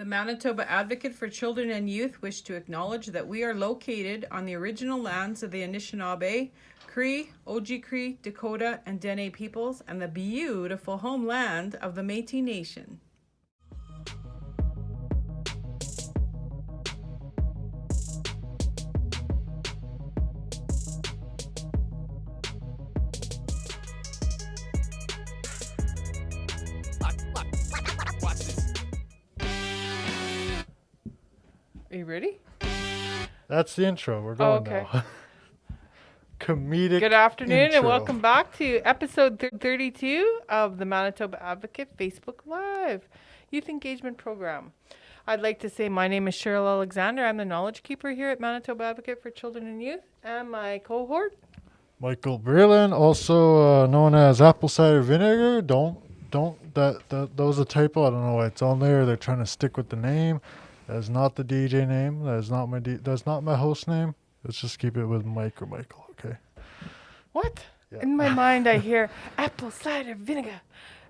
Manitoba Advocate for Children and Youth wish to acknowledge that we are located on the original lands of the Anishinaabe, Cree, Oji-Cree, Dakota, and Dene peoples, and the beautiful homeland of the MACY Nation. Are you ready? That's the intro. We're going now. Comedic. Good afternoon intro. and welcome back to episode 32 of the Manitoba Advocate Facebook Live Youth Engagement Program. I'd like to say my name is Cheryl Alexander. I'm the Knowledge Keeper here at Manitoba Advocate for Children and Youth, and my cohort, Michael Breland, also known as apple cider vinegar. That was a typo. I don't know why it's on there. They're trying to stick with the name. That is not the DJ name. That is not that's not my host name. Let's just keep it with Mike or Michael, okay? What? Yeah. In my mind, I hear apple cider vinegar.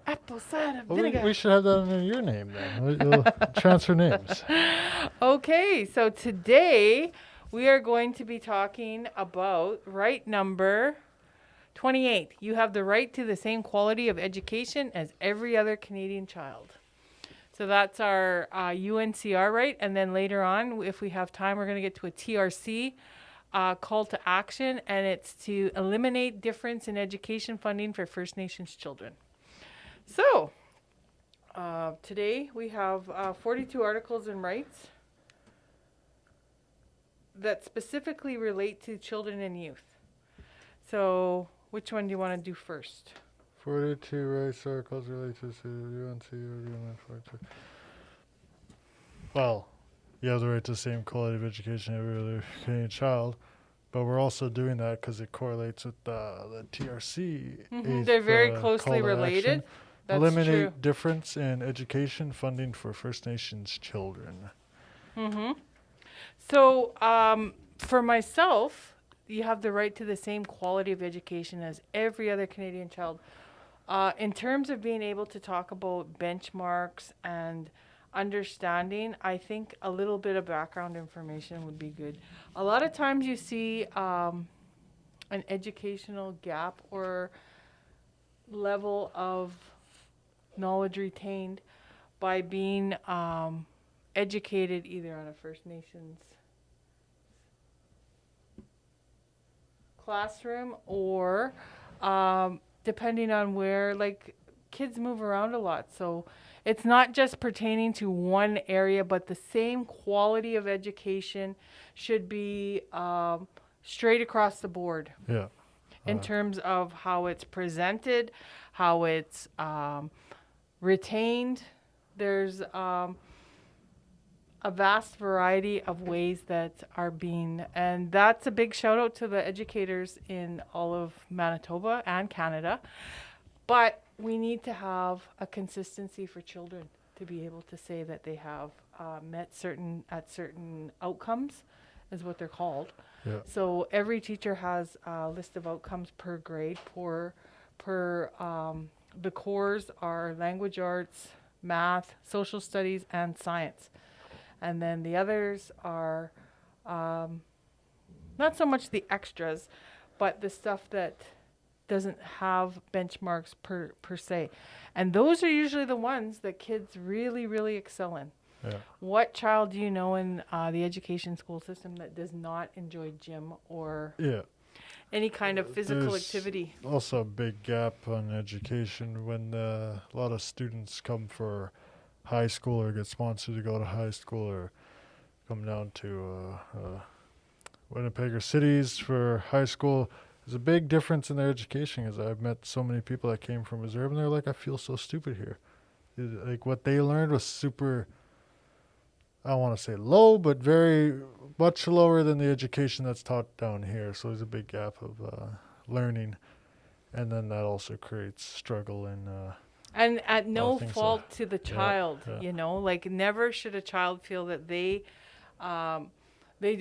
Apple cider vinegar. We should have that under your name then. We'll transfer names. Okay, so today we are going to be talking about right number 28. You have the right to the same quality of education as every other Canadian child. So that's our UNCR right. And then later on, if we have time, we're going to get to a TRC call to action. And it's to eliminate difference in education funding for First Nations children. So today we have 42 articles and rights that specifically relate to children and youth. So which one do you want to do first? 42 rights articles related to UNC agreement 42. Well, you have the right to the same quality of education every other Canadian child, but we're also doing that because it correlates with the TRC. Mm-hmm. They're very closely related. That's Eliminate true. difference in education funding for First Nations children. Mm-hmm. So for myself, you have the right to the same quality of education as every other Canadian child. In terms of being able to talk about benchmarks and understanding, I think a little bit of background information would be good. A lot of times you see an educational gap or level of knowledge retained by being educated either on a First Nations classroom or depending on where, like, kids move around a lot. So it's not just pertaining to one area, but the same quality of education should be straight across the board. Yeah. In terms of how it's presented, how it's retained. There's a vast variety of ways that are being, and that's a big shout out to the educators in all of Manitoba and Canada. But we need to have a consistency for children to be able to say that they have met certain outcomes, is what they're called. Yeah. So every teacher has a list of outcomes per grade. The cores are language arts, math, social studies, and science. And then the others are not so much the extras, but the stuff that doesn't have benchmarks per se. And those are usually the ones that kids really, really excel in. Yeah. What child do you know in the education school system that does not enjoy gym or any kind of physical activity? Also a big gap on education when a lot of students come for high school or get sponsored to go to high school or come down to Winnipeg or cities for high school. There's a big difference in their education because I've met so many people that came from Reserve and they're like, I feel so stupid here. Like what they learned was super, I don't want to say low, but very much lower than the education that's taught down here. So there's a big gap of learning. And then that also creates struggle in and at no fault to the child, yeah. you know, like never should a child feel that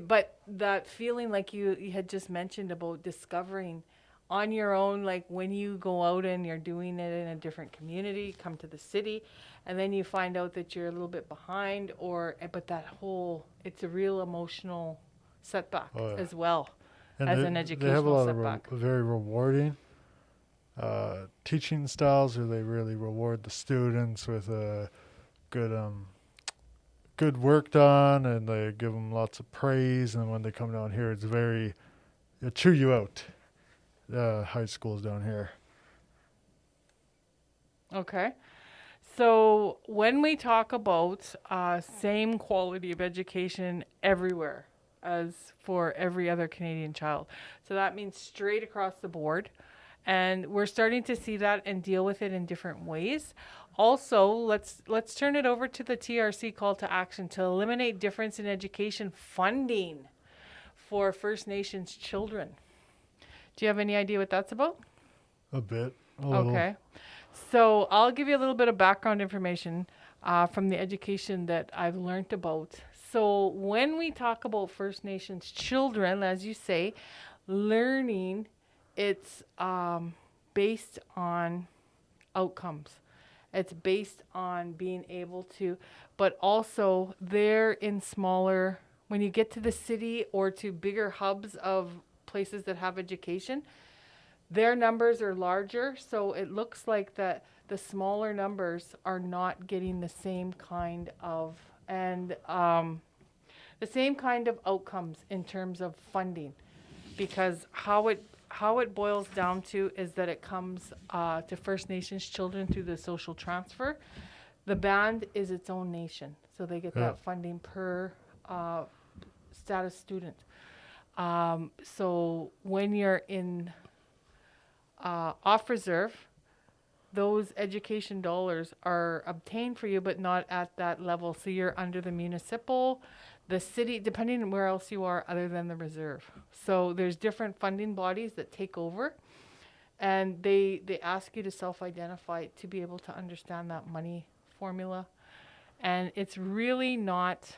but that feeling like you had just mentioned about discovering on your own, like when you go out and you're doing it in a different community, come to the city, and then you find out that you're a little bit behind, but that whole, it's a real emotional setback Oh, yeah. as well And as they, an they have a educational lot setback. of very rewarding teaching styles where they really reward the students with a good work done, and they give them lots of praise. And when they come down here, it chew you out. High schools down here. Okay. So when we talk about same quality of education everywhere as for every other Canadian child, so that means straight across the board. And we're starting to see that and deal with it in different ways. Also, let's turn it over to the TRC call to action to eliminate difference in education funding for First Nations children. Do you have any idea what that's about? A bit. A little. Okay. So I'll give you a little bit of background information from the education that I've learned about. So when we talk about First Nations children, as you say, learning, it's based on outcomes. It's based on being able to, but also they're in smaller, when you get to the city or to bigger hubs of places that have education, their numbers are larger, so it looks like that the smaller numbers are not getting the same kind of the same kind of outcomes in terms of funding, because how it boils down to is that it comes to First Nations children through the social transfer. The band is its own nation, so they get that funding per status student. So when you're in off reserve, those education dollars are obtained for you, but not at that level. So you're under the municipal, the city, depending on where else you are other than the reserve. So there's different funding bodies that take over, and they ask you to self-identify to be able to understand that money formula. And it's really not,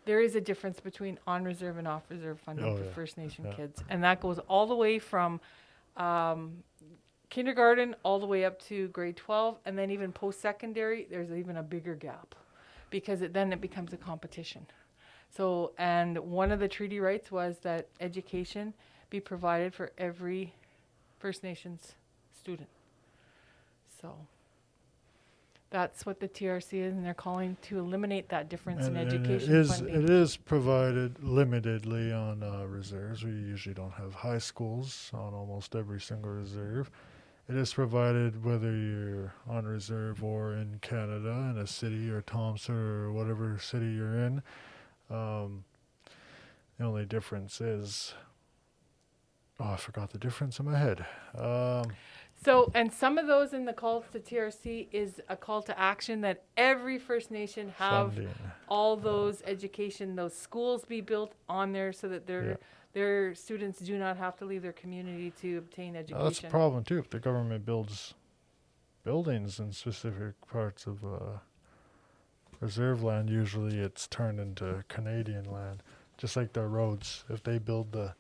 there is a difference between on reserve and off reserve funding for First Nation kids. And that goes all the way from kindergarten all the way up to grade 12. And then even post-secondary, there's even a bigger gap because then it becomes a competition. So, and one of the treaty rights was that education be provided for every First Nations student. So that's what the TRC is, and they're calling to eliminate that difference in education funding. It is provided limitedly on reserves. We usually don't have high schools on almost every single reserve. It is provided whether you're on reserve or in Canada, in a city or Thompson or whatever city you're in. The only difference is, I forgot the difference in my head. So, and some of those in the calls to TRC is a call to action that every First Nation have Funding. all those education, those schools be built on there so that their students do not have to leave their community to obtain education. That's a problem too. If the government builds buildings in specific parts of reserve land, usually it's turned into Canadian land. Just like the roads. If they build the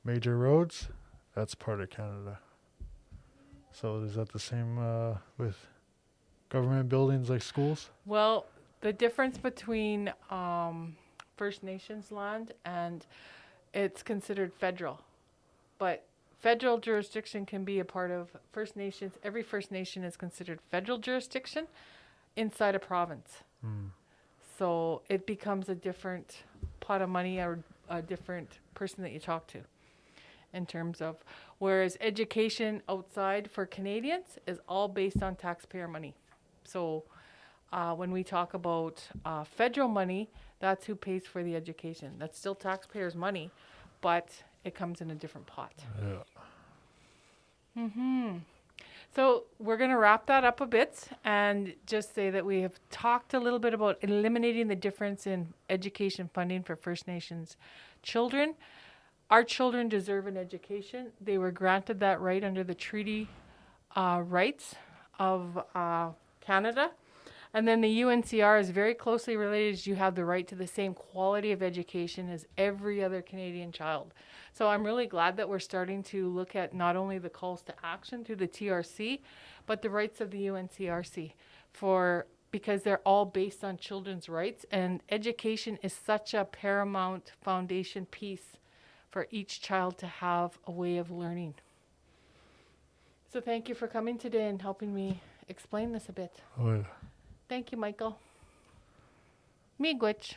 major roads, that's part of Canada. So is that the same with government buildings like schools? Well, the difference between First Nations land and it's considered federal, but federal jurisdiction can be a part of First Nations. Every First Nation is considered federal jurisdiction inside a province. So it becomes a different pot of money or a different person that you talk to in terms of, whereas education outside for Canadians is all based on taxpayer money. So when we talk about federal money, that's who pays for the education. That's still taxpayers' money, but it comes in a different pot. So we're going to wrap that up a bit and just say that we have talked a little bit about eliminating the difference in education funding for First Nations children. Our children deserve an education. They were granted that right under the treaty rights of Canada. And then the UNCR is very closely related. You have the right to the same quality of education as every other Canadian child. So I'm really glad that we're starting to look at not only the calls to action through the TRC, but the rights of the UNCRC because they're all based on children's rights, and education is such a paramount foundation piece for each child to have a way of learning. So thank you for coming today and helping me explain this a bit. Oh, yeah. Thank you, Michael. Miigwech.